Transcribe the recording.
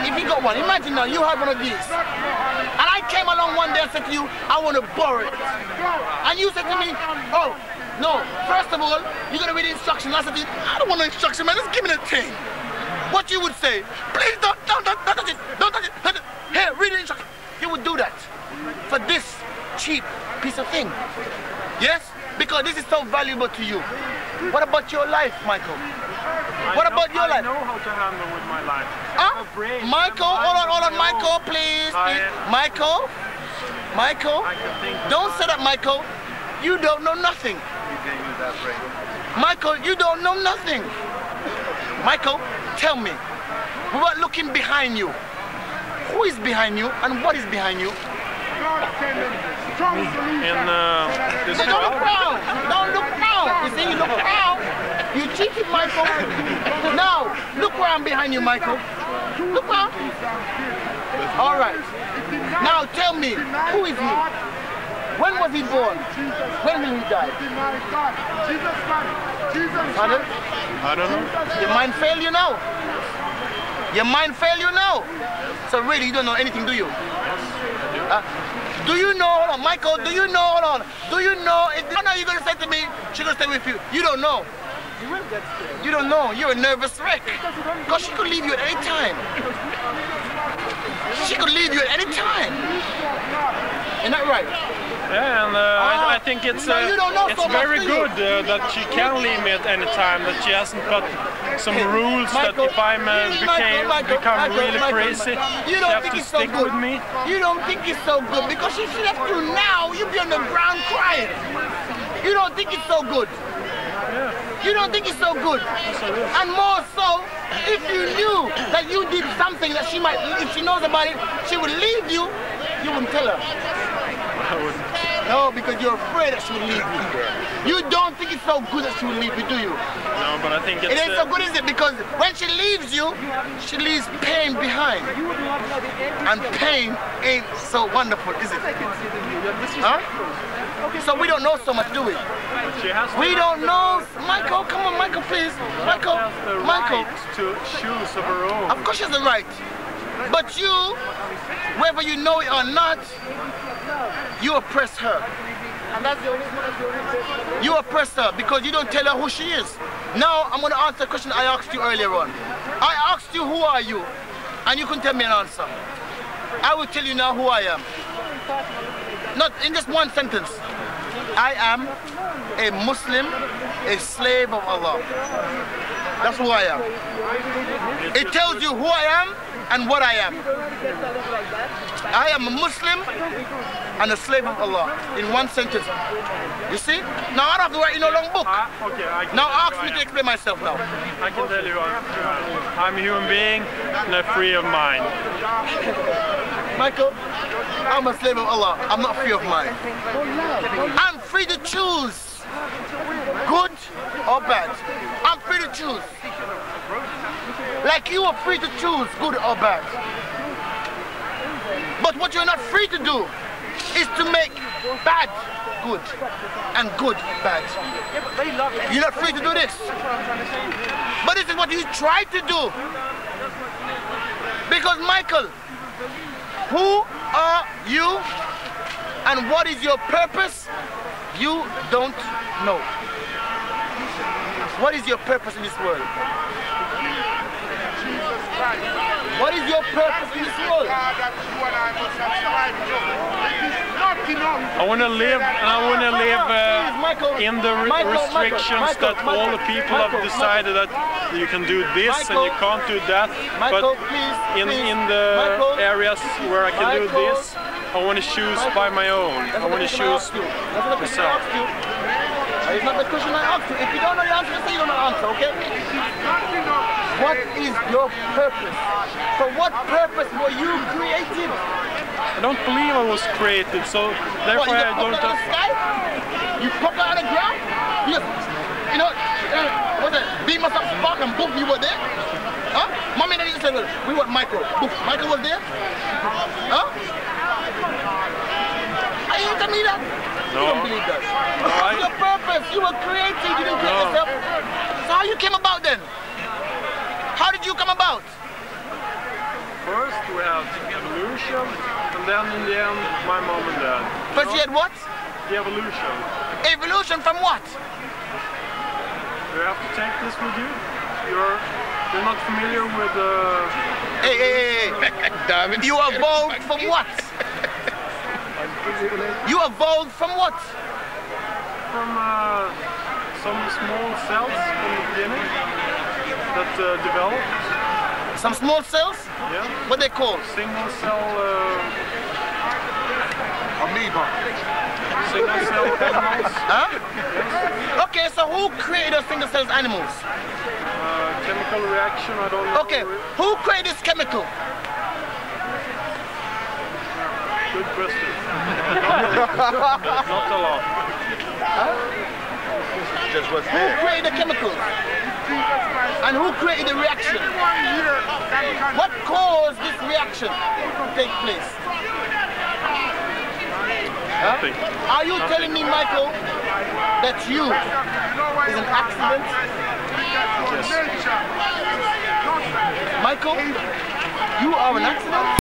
if you got one, imagine now you have one of these. And I came along one day and said to you, I want to borrow it. And you said to me, oh, no, first of all, you're going to read the instructions. I said to you, I don't want no instruction, man, just give me the thing. What you would say, please don't touch it, don't touch it. Here, read the instructions. You would do that for this cheap piece of thing. Yes? Because this is so valuable to you. What about your life, Michael? What about your life? I know how to handle with my life. Michael, hold on, Michael, please. Michael, don't say that, Michael. You don't know nothing. You gave me that brain. Michael, you don't know nothing. Michael, tell me, without looking behind you, who is behind you and what is behind you? This don't look around. Don't look around. You see, you look around. You cheated, Michael. Now, look around behind you, Michael. Look around. All right. Now, tell me, who is he? When was he born? When will he die? Pardon? I don't know. Your mind fail you now? Your mind fail you now? So really, you don't know anything, do you? Do you know, hold on, Michael, do you know, hold on, do you know, if you're going to say to me, she's going to stay with you, you don't know. You will get scared. You don't know, you're a nervous wreck. Because she could leave you at any time. She could leave you at any time. Isn't that right? Yeah, and I think it's very good that she can leave me at any time, that she hasn't got some rules Michael, that if I become really crazy, you she don't has think to it's so stick good. with me. You don't think it's so good because if she left you now, you'd be on the ground crying. You don't think it's so good. Yeah. You don't think it's so good. And more so, if you knew that you did something that she might, if she knows about it, she would leave you, you wouldn't tell her. I wouldn't. No, because you're afraid that she will leave you. You don't think it's so good that she will leave you, do you? No, but I think it's... It ain't so good, is it? Because when she leaves you, she leaves pain behind. And pain ain't so wonderful, is it? Huh? So we don't know so much, do we? We don't know. Michael, come on, Michael, please. Michael, Michael. To choose of her own. Of course she has the right. But you, whether you know it or not, you oppress her. And that's the only person. You oppress her because you don't tell her who she is. Now I'm going to answer a question I asked you earlier on. I asked you, who are you? And you couldn't tell me an answer. I will tell you now who I am. Not in just one sentence. I am a Muslim, a slave of Allah. That's who I am. It tells you who I am and what I am. I am a Muslim and a slave of Allah in one sentence. You see? Now I don't have to write in a long book. Now ask me to explain myself now. I can tell you, I'm a human being and I'm free of mind. Michael, I'm a slave of Allah. I'm not free of mind. I'm free to choose good or bad. I'm free to choose. Like you are free to choose good or bad. But what you're not free to do is to make bad good and good bad. You're not free to do this. But this is what you try to do. Because Michael, who are you and what is your purpose? You don't know. What is your purpose in this world? What is your purpose in this world? I want to live, and I want to live in the restrictions that all the people have decided that you can do this and you can't do that. But in the areas where I can do this, I want to choose by my own. I want to choose myself. It's not the question I asked you. If you don't know the answer, say you don't know the answer, okay? What is your purpose? For what purpose were you created? I don't believe I was created, so therefore I don't... Out of the sky? You popped out of the ground? You know, what's that? Beam us up, spark and boom, you were there? Huh? Mommy and daddy said, we want Michael. Boom, Michael was there? Huh? Are you telling me that? No. You don't believe that. What's your purpose? You were created, you didn't create yourself. So how you came about then? How did you come about? first we had evolution, and then in the end, my mom and dad. First you had what? The evolution. Evolution from what? You have to take this with you. You're not familiar with Hey. You evolved from what? You evolved from what? From some small cells from the beginning that developed. Some small cells? Yeah. What they called? Single cell Amoeba. single cell animals. Huh? Yes. Okay, so who created those single cell animals? Chemical reaction, I don't know. Okay, who created this chemical? Good question. Not a lot. Just what's Who created the chemical? And who created the reaction? What caused this reaction to take place? Nothing. Are you telling me, Michael, that you is an accident? Yes. Michael, you are an accident?